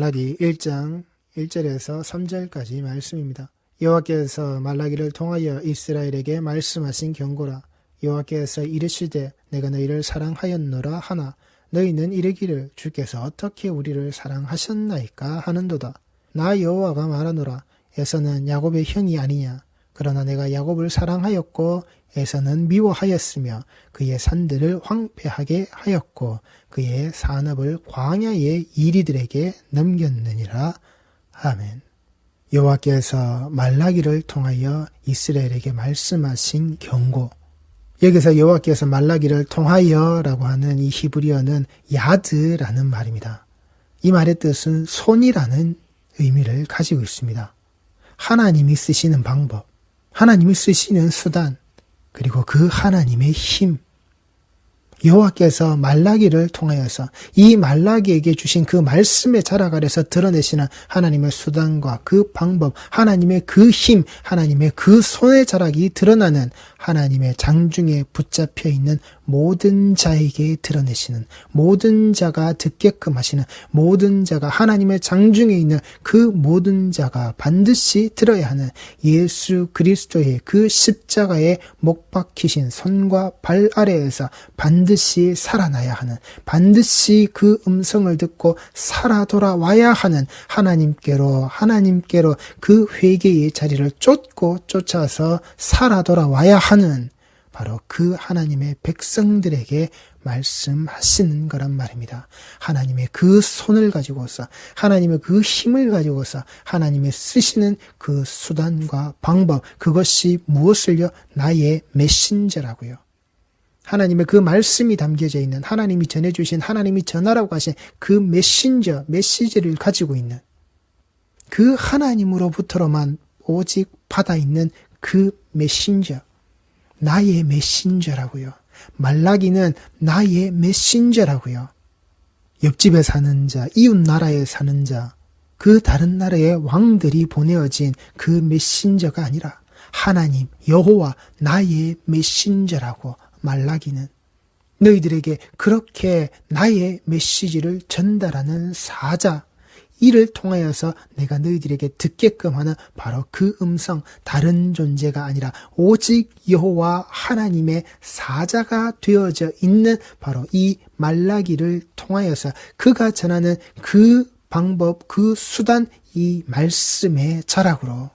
말라기 1장 1절에서 3절까지 말씀입니다. 여호와께서 말라기를 통하여 이스라엘에게 말씀하신 경고라. 여호와께서 이르시되 내가 너희를 사랑하였노라 하나 너희는 이르기를 주께서 어떻게 우리를 사랑하셨나이까 하는도다. 나 여호와가 말하노라. 에서는 야곱의 형이 아니냐. 그러나 내가 야곱을 사랑하였고 에서는 미워하였으며 그의 산들을 황폐하게 하였고 그의 산업을 광야의 이리들에게 넘겼느니라. 아멘. 여호와께서 말라기를 통하여 이스라엘에게 말씀하신 경고. 여기서 여호와께서 말라기를 통하여라고 하는 이 히브리어는 야드라는 말입니다. 이 말의 뜻은 손이라는 의미를 가지고 있습니다. 하나님이 쓰시는 방법, 하나님이 쓰시는 수단, 그리고 그 하나님의 힘. 여호와께서 말라기를 통하여서 이 말라기에게 주신 그 말씀의 자락 아래서 드러내시는 하나님의 수단과 그 방법, 하나님의 그 힘, 하나님의 그 손의 자락이 드러나는 하나님의 장중에 붙잡혀 있는 모든 자에게 드러내시는, 모든 자가 듣게끔 하시는, 모든 자가 하나님의 장중에 있는 그 모든 자가 반드시 들어야 하는 예수 그리스도의 그 십자가에 못 박히신 손과 발 아래에서 반드시 살아나야 하는, 반드시 그 음성을 듣고 살아 돌아와야 하는 하나님께로 그 회개의 자리를 쫓고 쫓아서 살아 돌아와야 하는 바로 그 하나님의 백성들에게 말씀하시는 거란 말입니다. 하나님의 그 손을 가지고서, 하나님의 그 힘을 가지고서 하나님의 쓰시는 그 수단과 방법, 그것이 무엇을요? 나의 메신저라고요. 하나님의 그 말씀이 담겨져 있는, 하나님이 전해주신, 하나님이 전하라고 하신 그 메시지를 가지고 있는 그 하나님으로부터로만 오직 받아 있는 그 메신저, 나의 메신저라고요. 말라기는 나의 메신저라고요. 옆집에 사는 자, 이웃 나라에 사는 자, 그 다른 나라의 왕들이 보내어진 그 메신저가 아니라 하나님, 여호와, 나의 메신저라고 말라기는 너희들에게 그렇게 나의 메시지를 전달하는 사자, 이를 통하여서 내가 너희들에게 듣게끔 하는 바로 그 음성, 다른 존재가 아니라 오직 여호와 하나님의 사자가 되어져 있는 바로 이 말라기를 통하여서 그가 전하는 그 방법, 그 수단, 이 말씀의 자락으로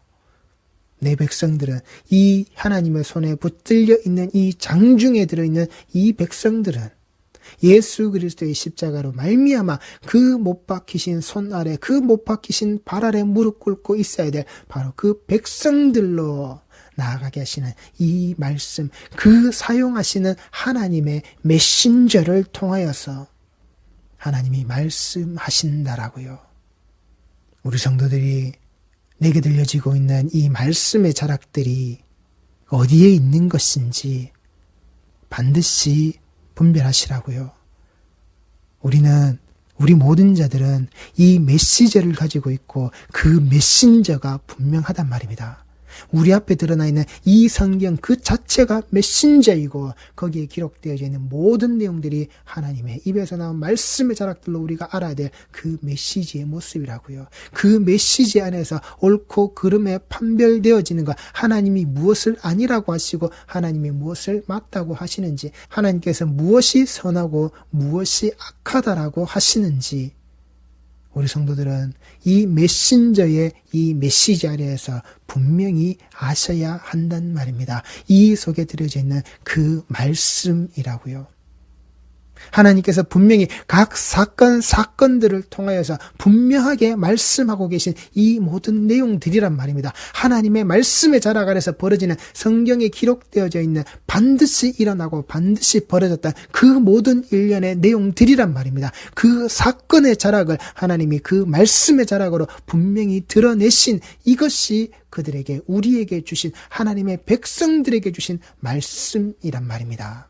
내 백성들은, 이 하나님의 손에 붙들려 있는 이 장중에 들어있는 이 백성들은 예수 그리스도의 십자가로 말미암아 그 못 박히신 손 아래, 그 못 박히신 발 아래 무릎 꿇고 있어야 될 바로 그 백성들로 나아가게 하시는 이 말씀, 그 사용하시는 하나님의 메신저를 통하여서 하나님이 말씀하신다라고요. 우리 성도들이 내게 들려지고 있는 이 말씀의 자락들이 어디에 있는 것인지 반드시 분별하시라고요. 우리 모든 자들은 이 메시지를 가지고 있고 그 메신저가 분명하단 말입니다. 우리 앞에 드러나 있는 이 성경 그 자체가 메신저이고 거기에 기록되어져 있는 모든 내용들이 하나님의 입에서 나온 말씀의 자락들로 우리가 알아야 될 그 메시지의 모습이라고요. 그 메시지 안에서 옳고 그름에 판별되어지는 것, 하나님이 무엇을 아니라고 하시고 하나님이 무엇을 맞다고 하시는지, 하나님께서 무엇이 선하고 무엇이 악하다라고 하시는지 우리 성도들은 이 메신저의 이 메시지 아래에서 분명히 아셔야 한단 말입니다. 이 속에 들어져 있는 그 말씀이라고요. 하나님께서 분명히 각 사건들을 통하여서 분명하게 말씀하고 계신 이 모든 내용들이란 말입니다. 하나님의 말씀의 자락 아래서 벌어지는, 성경에 기록되어져 있는, 반드시 일어나고 반드시 벌어졌던 그 모든 일련의 내용들이란 말입니다. 그 사건의 자락을 하나님이 그 말씀의 자락으로 분명히 드러내신, 이것이 그들에게, 우리에게 주신, 하나님의 백성들에게 주신 말씀이란 말입니다.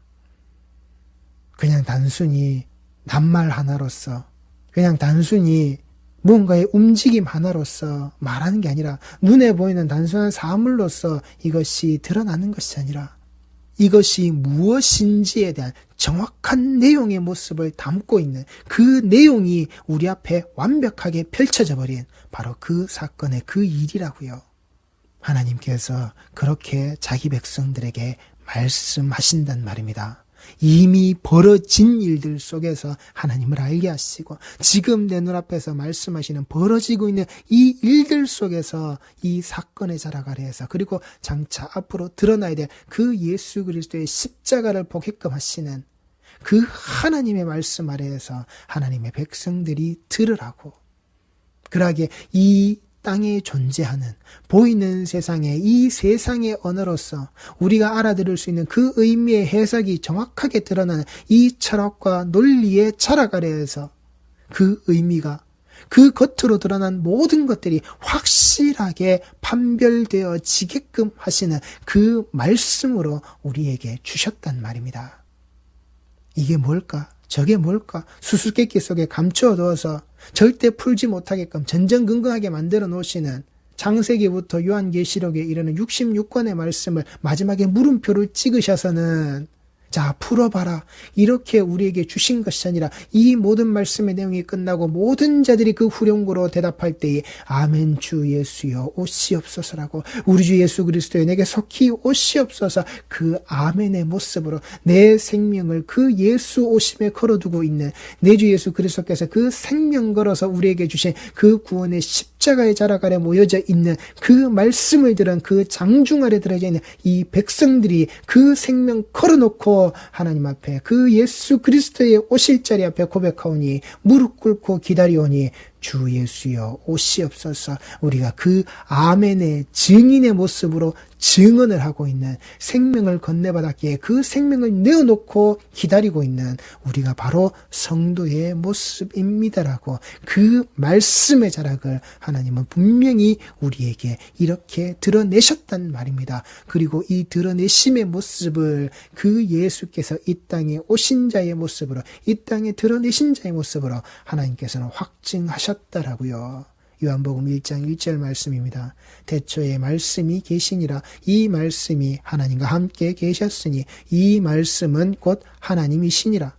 그냥 단순히 낱말 하나로서, 그냥 단순히 무언가의 움직임 하나로서 말하는 게 아니라, 눈에 보이는 단순한 사물로서 이것이 드러나는 것이 아니라 이것이 무엇인지에 대한 정확한 내용의 모습을 담고 있는 그 내용이 우리 앞에 완벽하게 펼쳐져 버린 바로 그 사건의 그 일이라고요. 하나님께서 그렇게 자기 백성들에게 말씀하신단 말입니다. 이미 벌어진 일들 속에서 하나님을 알게 하시고 지금 내 눈앞에서 말씀하시는 벌어지고 있는 이 일들 속에서 이 사건의 자락 아래에서 그리고 장차 앞으로 드러나야 될 그 예수 그리스도의 십자가를 보게끔 하시는 그 하나님의 말씀 아래에서 하나님의 백성들이 들으라고, 그러하게 이 땅에 존재하는 보이는 세상에 이 세상의 언어로서 우리가 알아들을 수 있는 그 의미의 해석이 정확하게 드러나는 이 철학과 논리의 자락 아래에서 그 의미가 그 겉으로 드러난 모든 것들이 확실하게 판별되어지게끔 하시는 그 말씀으로 우리에게 주셨단 말입니다. 이게 뭘까? 저게 뭘까? 수수께끼 속에 감추어두어서 절대 풀지 못하게끔 전전긍긍하게 만들어 놓으시는 창세기부터 요한계시록에 이르는 66권의 말씀을 마지막에 물음표를 찍으셔서는 자, 풀어봐라, 이렇게 우리에게 주신 것이 아니라 이 모든 말씀의 내용이 끝나고 모든 자들이 그 후렴구로 대답할 때에 아멘 주 예수여 오시옵소서라고, 우리 주 예수 그리스도여 내게 속히 오시옵소서, 그 아멘의 모습으로 내 생명을 그 예수 오심에 걸어두고 있는 내 주 예수 그리스도께서 그 생명 걸어서 우리에게 주신 그 구원의 십자가의 자락 아래 모여져 있는 그 말씀을 들은 그 장중 아래 들어져 있는 이 백성들이 그 생명 걸어놓고 하나님 앞에 그 예수 그리스도의 오실 자리 앞에 고백하오니 무릎 꿇고 기다리오니 주 예수여 오시옵소서, 우리가 그 아멘의 증인의 모습으로 증언을 하고 있는, 생명을 건네받았기에 그 생명을 내어놓고 기다리고 있는 우리가 바로 성도의 모습입니다라고 그 말씀의 자락을 하나님은 분명히 우리에게 이렇게 드러내셨단 말입니다. 그리고 이 드러내심의 모습을 그 예수께서 이 땅에 오신 자의 모습으로, 이 땅에 드러내신 자의 모습으로 하나님께서는 확증하셨다라고요. 요한복음 1장 1절 말씀입니다. 태초에 말씀이 계시니라. 이 말씀이 하나님과 함께 계셨으니 이 말씀은 곧 하나님이시니라.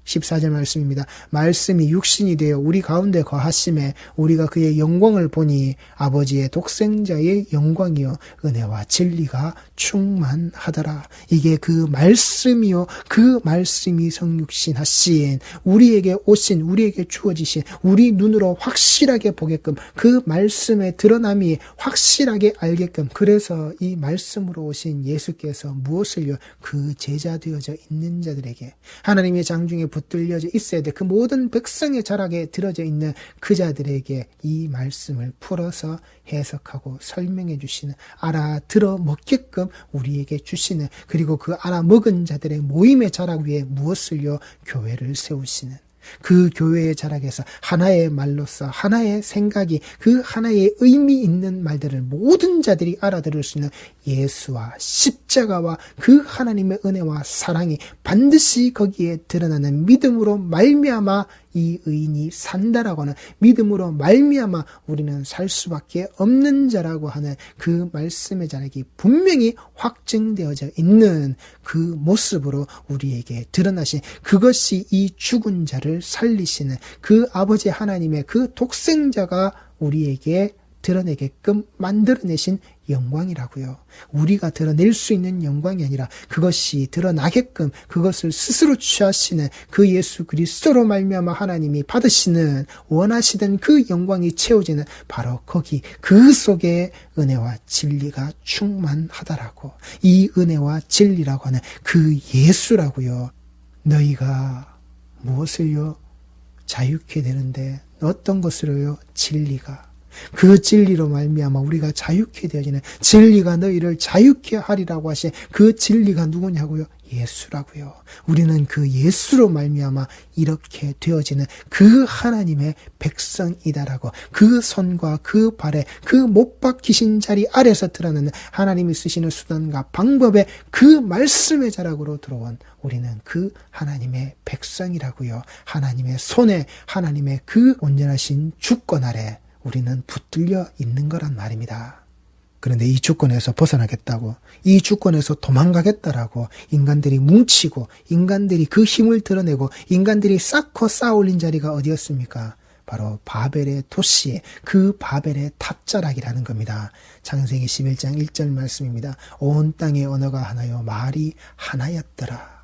14절 말씀입니다. 말씀이 육신이 되어 우리 가운데 거하심에 우리가 그의 영광을 보니 아버지의 독생자의 영광이요 은혜와 진리가 충만하더라. 이게 그 말씀이요, 그 말씀이 성육신 하신 우리에게 오신, 우리에게 주어지신, 우리 눈으로 확실하게 보게끔 그 말씀의 드러남이 확실하게 알게끔, 그래서 이 말씀으로 오신 예수께서 무엇을요? 그 제자 되어져 있는 자들에게, 하나님의 장중에 붙들려져 있어야 돼 그 모든 백성의 자락에 들어져 있는 그 자들에게 이 말씀을 풀어서 해석하고 설명해 주시는, 알아들어 먹게끔 우리에게 주시는, 그리고 그 알아먹은 자들의 모임의 자락 위에 무엇을요? 교회를 세우시는, 그 교회의 자락에서 하나의 말로서 하나의 생각이, 그 하나의 의미 있는 말들을 모든 자들이 알아들을 수 있는 예수와 십자가와 그 하나님의 은혜와 사랑이 반드시 거기에 드러나는 믿음으로 말미암아 이 의인이 산다라고 하는, 믿음으로 말미암아 우리는 살 수밖에 없는 자라고 하는 그 말씀의 자락이 분명히 확증되어져 있는 그 모습으로 우리에게 드러나신, 그것이 이 죽은 자를 살리시는 그 아버지 하나님의 그 독생자가 우리에게 드러내게끔 만들어내신 영광이라고요. 우리가 드러낼 수 있는 영광이 아니라 그것이 드러나게끔 그것을 스스로 취하시는 그 예수 그리스도로 말미암아 하나님이 받으시는, 원하시던 그 영광이 채워지는 바로 거기, 그 속에 은혜와 진리가 충만하다라고, 이 은혜와 진리라고 하는 그 예수라고요. 너희가 무엇을요? 자유케 되는데 어떤 것으로요? 진리가. 그 진리로 말미암아 우리가 자유케 되어지는, 진리가 너희를 자유케 하리라고 하신 그 진리가 누구냐고요? 예수라고요. 우리는 그 예수로 말미암아 이렇게 되어지는 그 하나님의 백성이다라고, 그 손과 그 발에 그 못 박히신 자리 아래서 드러나는 하나님이 쓰시는 수단과 방법의 그 말씀의 자락으로 들어온 우리는 그 하나님의 백성이라고요. 하나님의 손에, 하나님의 그 온전하신 주권 아래 우리는 붙들려 있는 거란 말입니다. 그런데 이 주권에서 벗어나겠다고, 이 주권에서 도망가겠다라고 인간들이 뭉치고 인간들이 그 힘을 드러내고 인간들이 쌓고 쌓아올린 자리가 어디였습니까? 바로 바벨의 도시에 그 바벨의 탑자락이라는 겁니다. 창세기 11장 1절 말씀입니다. 온 땅의 언어가 하나요 말이 하나였더라.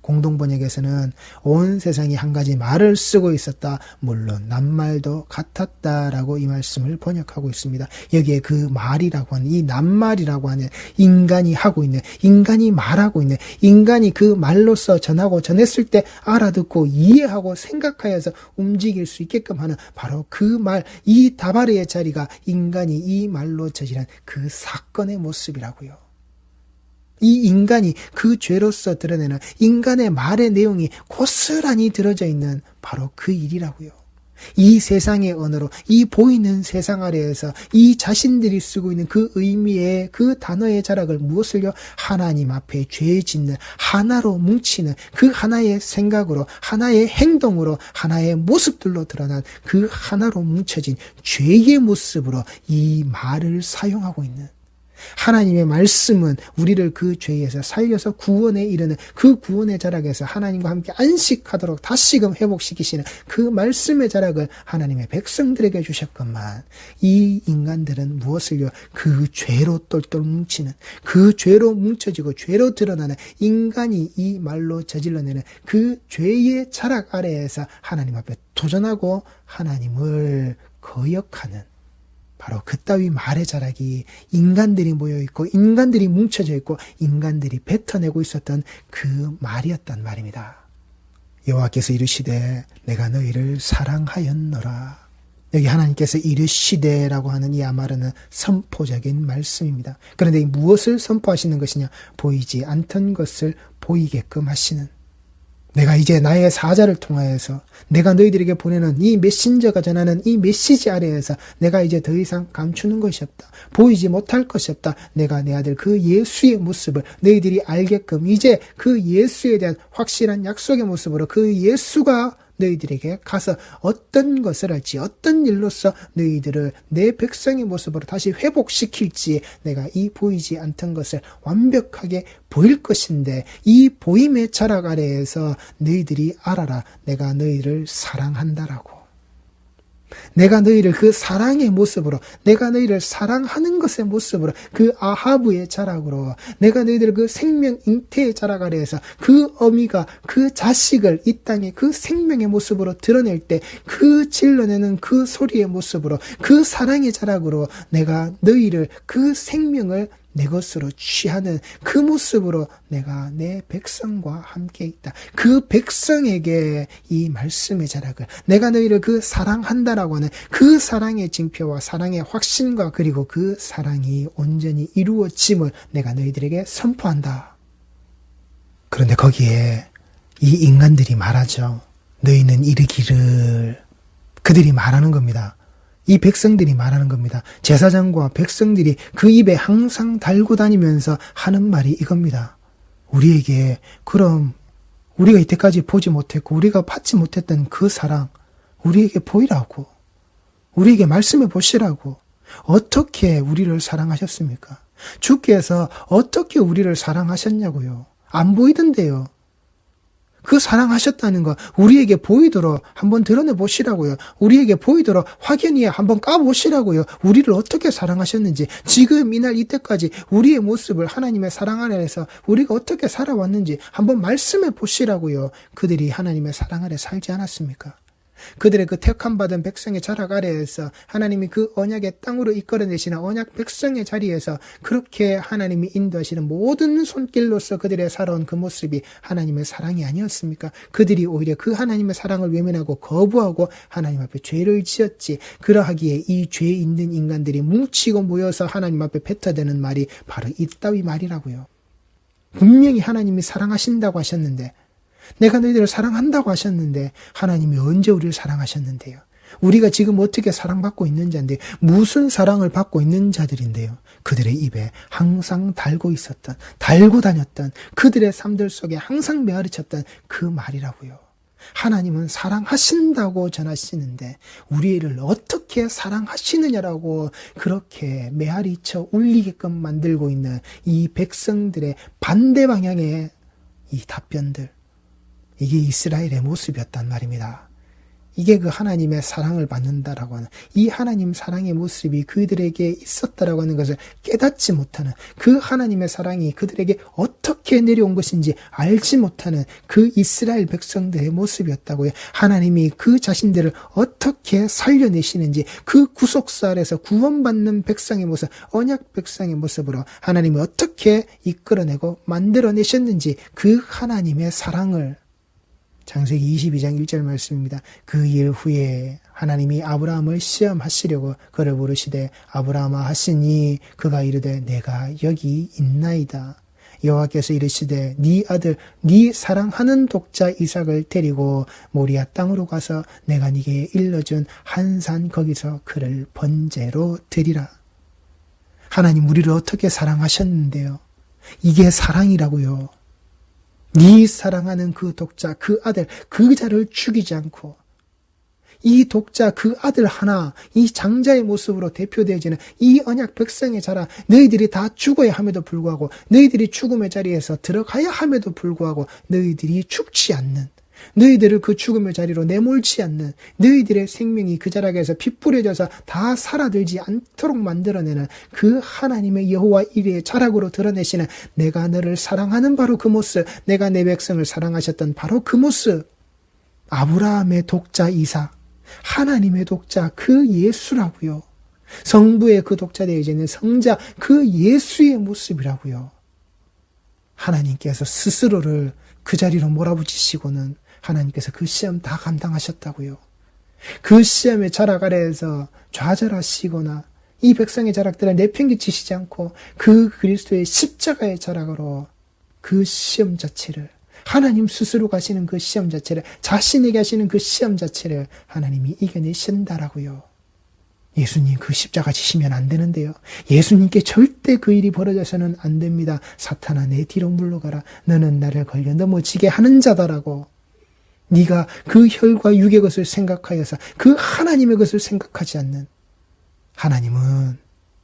공동번역에서는 온 세상이 한 가지 말을 쓰고 있었다. 물론 낱말도 같았다라고 이 말씀을 번역하고 있습니다. 여기에 그 말이라고 하는 이 낱말이라고 하는 인간이 하고 있는, 인간이 말하고 있는, 인간이 그 말로서 전하고 전했을 때 알아듣고 이해하고 생각하여서 움직일 수 있게끔 하는 바로 그 말, 이 다바르의 자리가 인간이 이 말로 저지른 그 사건의 모습이라고요. 이 인간이 그 죄로서 드러내는 인간의 말의 내용이 고스란히 들어져 있는 바로 그 일이라고요. 이 세상의 언어로, 이 보이는 세상 아래에서 이 자신들이 쓰고 있는 그 의미의 그 단어의 자락을 무엇을요? 하나님 앞에 죄 짓는, 하나로 뭉치는 그 하나의 생각으로, 하나의 행동으로, 하나의 모습들로 드러난 그 하나로 뭉쳐진 죄의 모습으로 이 말을 사용하고 있는, 하나님의 말씀은 우리를 그 죄에서 살려서 구원에 이르는 그 구원의 자락에서 하나님과 함께 안식하도록 다시금 회복시키시는 그 말씀의 자락을 하나님의 백성들에게 주셨건만, 이 인간들은 무엇을요? 그 죄로 똘똘 뭉치는, 그 죄로 뭉쳐지고 죄로 드러나는 인간이 이 말로 저질러내는 그 죄의 자락 아래에서 하나님 앞에 도전하고 하나님을 거역하는 바로 그따위 말의 자락이 인간들이 모여있고 인간들이 뭉쳐져 있고 인간들이 뱉어내고 있었던 그 말이었단 말입니다. 여호와께서 이르시되 내가 너희를 사랑하였노라. 여기 하나님께서 이르시되라고 하는 이 아마르는 선포적인 말씀입니다. 그런데 무엇을 선포하시는 것이냐? 보이지 않던 것을 보이게끔 하시는, 내가 이제 나의 사자를 통하여서 내가 너희들에게 보내는 이 메신저가 전하는 이 메시지 아래에서 내가 이제 더 이상 감추는 것이 없다. 보이지 못할 것이 없다. 내가 내 아들 그 예수의 모습을 너희들이 알게끔 이제 그 예수에 대한 확실한 약속의 모습으로 그 예수가 너희들에게 가서 어떤 것을 할지, 어떤 일로서 너희들을 내 백성의 모습으로 다시 회복시킬지 내가 이 보이지 않던 것을 완벽하게 보일 것인데, 이 보임의 자락 아래에서 너희들이 알아라. 내가 너희를 사랑한다라고. 내가 너희를 그 사랑의 모습으로, 내가 너희를 사랑하는 것의 모습으로, 그 아하브의 자락으로, 내가 너희들을 그 생명 잉태의 자락 아래에서 그 어미가 그 자식을 이 땅에 그 생명의 모습으로 드러낼 때 그 질러내는 그 소리의 모습으로, 그 사랑의 자락으로 내가 너희를 그 생명을 내 것으로 취하는 그 모습으로 내가 내 백성과 함께 있다. 그 백성에게 이 말씀의 자락을, 내가 너희를 그 사랑한다라고 하는 그 사랑의 징표와 사랑의 확신과 그리고 그 사랑이 온전히 이루어짐을 내가 너희들에게 선포한다. 그런데 거기에 이 인간들이 말하죠. 너희는 이르기를, 그들이 말하는 겁니다. 이 백성들이 말하는 겁니다. 제사장과 백성들이 그 입에 항상 달고 다니면서 하는 말이 이겁니다. 우리에게, 그럼 우리가 이때까지 보지 못했고 우리가 받지 못했던 그 사랑 우리에게 보이라고, 우리에게 말씀해 보시라고. 어떻게 우리를 사랑하셨습니까? 주께서 어떻게 우리를 사랑하셨냐고요. 안 보이던데요. 그 사랑하셨다는 거 우리에게 보이도록 한번 드러내 보시라고요. 우리에게 보이도록 확연히 한번 까보시라고요. 우리를 어떻게 사랑하셨는지, 지금 이날 이때까지 우리의 모습을 하나님의 사랑 아래에서 우리가 어떻게 살아왔는지 한번 말씀해 보시라고요. 그들이 하나님의 사랑 아래 살지 않았습니까? 그들의 그 택함받은 백성의 자락 아래에서 하나님이 그 언약의 땅으로 이끌어내시는 언약 백성의 자리에서 그렇게 하나님이 인도하시는 모든 손길로서 그들의 살아온 그 모습이 하나님의 사랑이 아니었습니까? 그들이 오히려 그 하나님의 사랑을 외면하고 거부하고 하나님 앞에 죄를 지었지. 그러하기에 이 죄 있는 인간들이 뭉치고 모여서 하나님 앞에 뱉어대는 말이 바로 이따위 말이라고요. 분명히 하나님이 사랑하신다고 하셨는데, 내가 너희들을 사랑한다고 하셨는데 하나님이 언제 우리를 사랑하셨는데요? 우리가 지금 어떻게 사랑받고 있는지인데, 무슨 사랑을 받고 있는 자들인데요? 그들의 입에 항상 달고 있었던, 달고 다녔던, 그들의 삶들 속에 항상 메아리쳤던 그 말이라고요. 하나님은 사랑하신다고 전하시는데 우리를 어떻게 사랑하시느냐라고 그렇게 메아리쳐 울리게끔 만들고 있는 이 백성들의 반대 방향의 이 답변들, 이게 이스라엘의 모습이었단 말입니다. 이게 그 하나님의 사랑을 받는다라고 하는, 이 하나님 사랑의 모습이 그들에게 있었다라고 하는 것을 깨닫지 못하는, 그 하나님의 사랑이 그들에게 어떻게 내려온 것인지 알지 못하는 그 이스라엘 백성들의 모습이었다고요. 하나님이 그 자신들을 어떻게 살려내시는지, 그 구속사 아래서 구원받는 백성의 모습, 언약 백성의 모습으로 하나님이 어떻게 이끌어내고 만들어내셨는지 그 하나님의 사랑을, 창세기 22장 1절 말씀입니다. 그 일 후에 하나님이 아브라함을 시험하시려고 그를 부르시되 아브라함아 하시니 그가 이르되 내가 여기 있나이다. 여호와께서 이르시되 네 아들 네 사랑하는 독자 이삭을 데리고 모리아 땅으로 가서 내가 네게 일러준 한 산 거기서 그를 번제로 드리라. 하나님 우리를 어떻게 사랑하셨는데요. 이게 사랑이라고요. 네 사랑하는 그 독자, 그 아들, 그 자를 죽이지 않고 이 독자, 그 아들 하나, 이 장자의 모습으로 대표되어지는 이 언약 백성의 자라, 너희들이 다 죽어야 함에도 불구하고, 너희들이 죽음의 자리에서 들어가야 함에도 불구하고 너희들이 죽지 않는, 너희들을 그 죽음의 자리로 내몰지 않는, 너희들의 생명이 그 자락에서 피 뿌려져서 다 살아들지 않도록 만들어내는 그 하나님의 여호와 이레의 자락으로 드러내시는 내가 너를 사랑하는 바로 그 모습, 내가 내 백성을 사랑하셨던 바로 그 모습, 아브라함의 독자 이삭, 하나님의 독자 그 예수라고요. 성부의 그 독자 되어지는 성자 그 예수의 모습이라고요. 하나님께서 스스로를 그 자리로 몰아붙이시고는 하나님께서 그 시험 다 감당하셨다고요. 그 시험의 자락 아래에서 좌절하시거나 이 백성의 자락들을 내팽개치시지 않고 그 그리스도의 십자가의 자락으로 그 시험 자체를, 하나님 스스로 가시는 그 시험 자체를, 자신에게 하시는 그 시험 자체를 하나님이 이겨내신다라고요. 예수님 그 십자가 지시면 안 되는데요. 예수님께 절대 그 일이 벌어져서는 안 됩니다. 사탄아 내 뒤로 물러가라. 너는 나를 걸려 넘어지게 하는 자다라고. 네가 그 혈과 육의 것을 생각하여서 그 하나님의 것을 생각하지 않는, 하나님은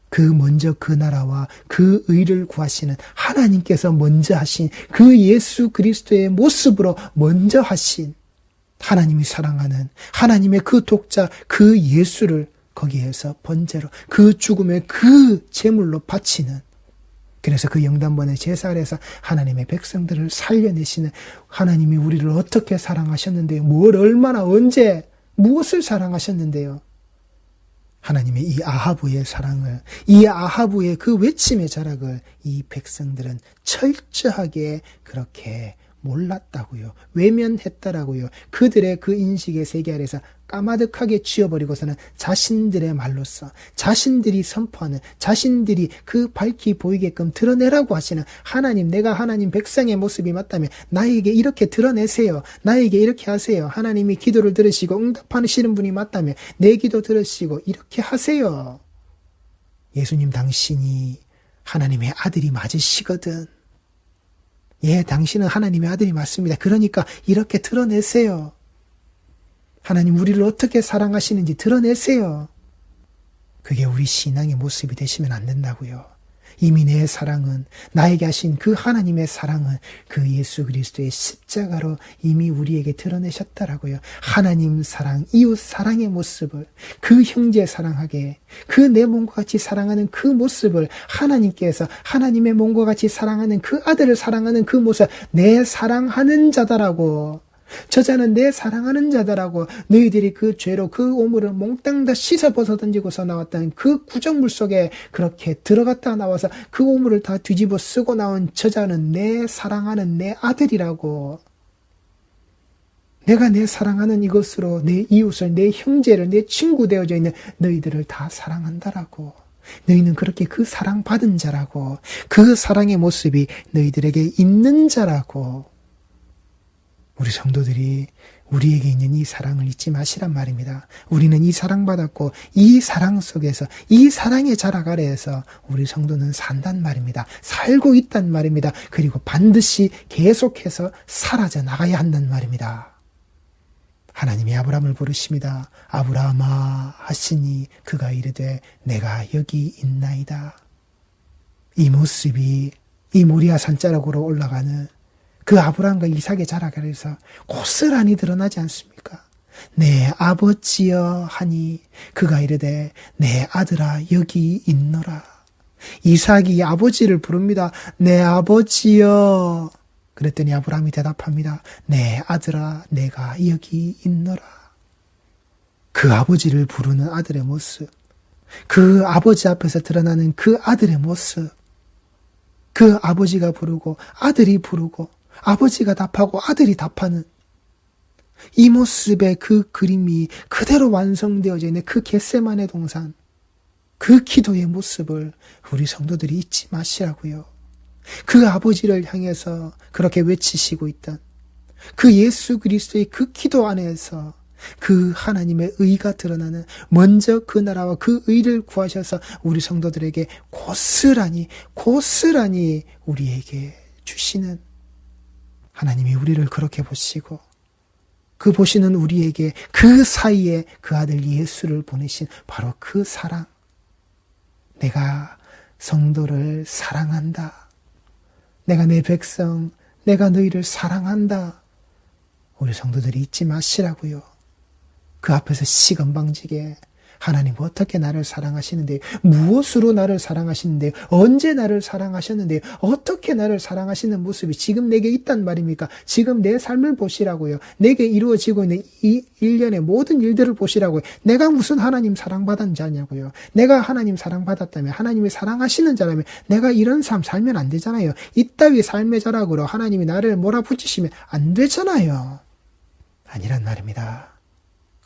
그 먼저 그 나라와 그 의를 구하시는 하나님께서 먼저 하신 그 예수 그리스도의 모습으로 먼저 하신 하나님이 사랑하는 하나님의 그 독자 그 예수를 거기에서 번제로 그 죽음의 그 제물로 바치는, 그래서 그 영단번의 제사 아래에서 하나님의 백성들을 살려내시는 하나님이 우리를 어떻게 사랑하셨는데요. 뭘 얼마나 언제 무엇을 사랑하셨는데요. 하나님의 이 아하부의 사랑을, 이 아하부의 그 외침의 자락을 이 백성들은 철저하게 그렇게 몰랐다고요. 외면했다라고요. 그들의 그 인식의 세계 아래서 까마득하게 쥐어버리고서는 자신들의 말로써 자신들이 선포하는, 자신들이 그 밝히 보이게끔 드러내라고 하시는 하나님, 내가 하나님 백성의 모습이 맞다면 나에게 이렇게 드러내세요. 나에게 이렇게 하세요. 하나님이 기도를 들으시고 응답하시는 분이 맞다면 내 기도 들으시고 이렇게 하세요. 예수님 당신이 하나님의 아들이 맞으시거든. 예, 당신은 하나님의 아들이 맞습니다. 그러니까 이렇게 드러내세요. 하나님 우리를 어떻게 사랑하시는지 드러내세요. 그게 우리 신앙의 모습이 되시면 안 된다고요. 이미 내 사랑은, 나에게 하신 그 하나님의 사랑은 그 예수 그리스도의 십자가로 이미 우리에게 드러내셨다라고요. 하나님 사랑, 이웃 사랑의 모습을, 그 형제 사랑하게, 그 내 몸과 같이 사랑하는 그 모습을 하나님께서 하나님의 몸과 같이 사랑하는 그 아들을 사랑하는 그 모습, 내 사랑하는 자다라고, 저자는 내 사랑하는 자다라고, 너희들이 그 죄로 그 오물을 몽땅 다 씻어 벗어 던지고서 나왔던 그 구정물 속에 그렇게 들어갔다 나와서 그 오물을 다 뒤집어 쓰고 나온 저자는 내 사랑하는 내 아들이라고. 내가 내 사랑하는 이것으로 내 이웃을, 내 형제를, 내 친구 되어져 있는 너희들을 다 사랑한다라고. 너희는 그렇게 그 사랑받은 자라고. 그 사랑의 모습이 너희들에게 있는 자라고. 우리 성도들이 우리에게 있는 이 사랑을 잊지 마시란 말입니다. 우리는 이 사랑받았고 이 사랑 속에서, 이 사랑의 자락 아래에서 우리 성도는 산단 말입니다. 살고 있단 말입니다. 그리고 반드시 계속해서 사라져 나가야 한단 말입니다. 하나님이 아브라함을 부르십니다. 아브라함아 하시니 그가 이르되 내가 여기 있나이다. 이 모습이 이 모리아 산자락으로 올라가는 그 아브라함과 이삭의 자락에서 고스란히 드러나지 않습니까? 내 아버지여 하니 그가 이르되 내 아들아 여기 있노라. 이삭이 아버지를 부릅니다. 내 아버지여. 그랬더니 아브라함이 대답합니다. 내 아들아 내가 여기 있노라. 그 아버지를 부르는 아들의 모습, 그 아버지 앞에서 드러나는 그 아들의 모습, 그 아버지가 부르고 아들이 부르고 아버지가 답하고 아들이 답하는 이 모습의 그 그림이 그대로 완성되어져 있는 그 겟세마네 동산, 그 기도의 모습을 우리 성도들이 잊지 마시라고요. 그 아버지를 향해서 그렇게 외치시고 있던 그 예수 그리스도의 그 기도 안에서 그 하나님의 의가 드러나는, 먼저 그 나라와 그 의를 구하셔서 우리 성도들에게 고스란히 우리에게 주시는 하나님이 우리를 그렇게 보시고 그 보시는 우리에게 그 사이에 그 아들 예수를 보내신 바로 그 사랑, 내가 성도를 사랑한다. 내가 내 백성, 내가 너희를 사랑한다. 우리 성도들이 잊지 마시라고요. 그 앞에서 시건방지게 하나님 어떻게 나를 사랑하시는데요? 무엇으로 나를 사랑하시는데요? 언제 나를 사랑하셨는데요? 어떻게 나를 사랑하시는 모습이 지금 내게 있단 말입니까? 지금 내 삶을 보시라고요. 내게 이루어지고 있는 이 일련의 모든 일들을 보시라고요. 내가 무슨 하나님 사랑받은 자냐고요. 내가 하나님 사랑받았다면, 하나님이 사랑하시는 자라면 내가 이런 삶 살면 안 되잖아요. 이따위 삶의 자락으로 하나님이 나를 몰아붙이시면 안 되잖아요. 아니란 말입니다.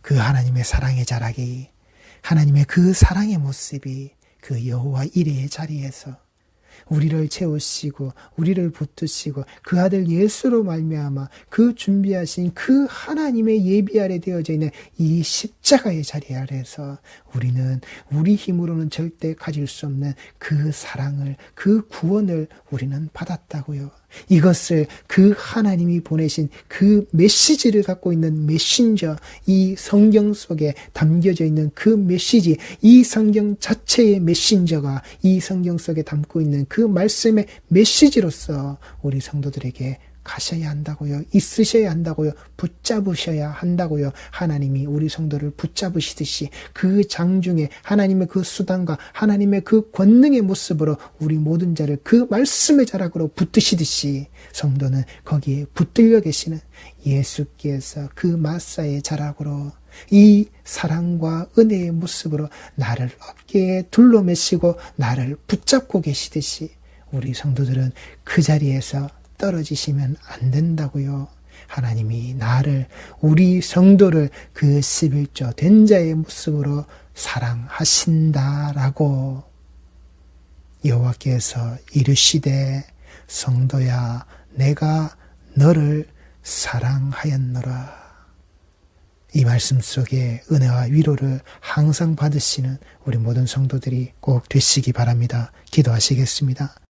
그 하나님의 사랑의 자락이, 하나님의 그 사랑의 모습이 그 여호와 이레의 자리에서 우리를 채우시고 우리를 붙드시고 그 아들 예수로 말미암아 그 준비하신 그 하나님의 예비 아래 되어져 있는 이 십자가의 자리 아래에서 우리는 우리 힘으로는 절대 가질 수 없는 그 사랑을, 그 구원을 우리는 받았다고요. 이것을 그 하나님이 보내신 그 메시지를 갖고 있는 메신저, 이 성경 속에 담겨져 있는 그 메시지, 이 성경 자체의 메신저가 이 성경 속에 담고 있는 그 말씀의 메시지로서 우리 성도들에게 가셔야 한다고요. 있으셔야 한다고요. 붙잡으셔야 한다고요. 하나님이 우리 성도를 붙잡으시듯이 그 장중에 하나님의 그 수단과 하나님의 그 권능의 모습으로 우리 모든 자를 그 말씀의 자락으로 붙드시듯이 성도는 거기에 붙들려 계시는 예수께서 그 마사의 자락으로 이 사랑과 은혜의 모습으로 나를 어깨에 둘러매시고 나를 붙잡고 계시듯이 우리 성도들은 그 자리에서 떨어지시면 안 된다고요. 하나님이 나를, 우리 성도를 그 11조 된 자의 모습으로 사랑하신다라고 여호와께서 이르시되 성도야 내가 너를 사랑하였노라. 이 말씀 속에 은혜와 위로를 항상 받으시는 우리 모든 성도들이 꼭 되시기 바랍니다. 기도하시겠습니다.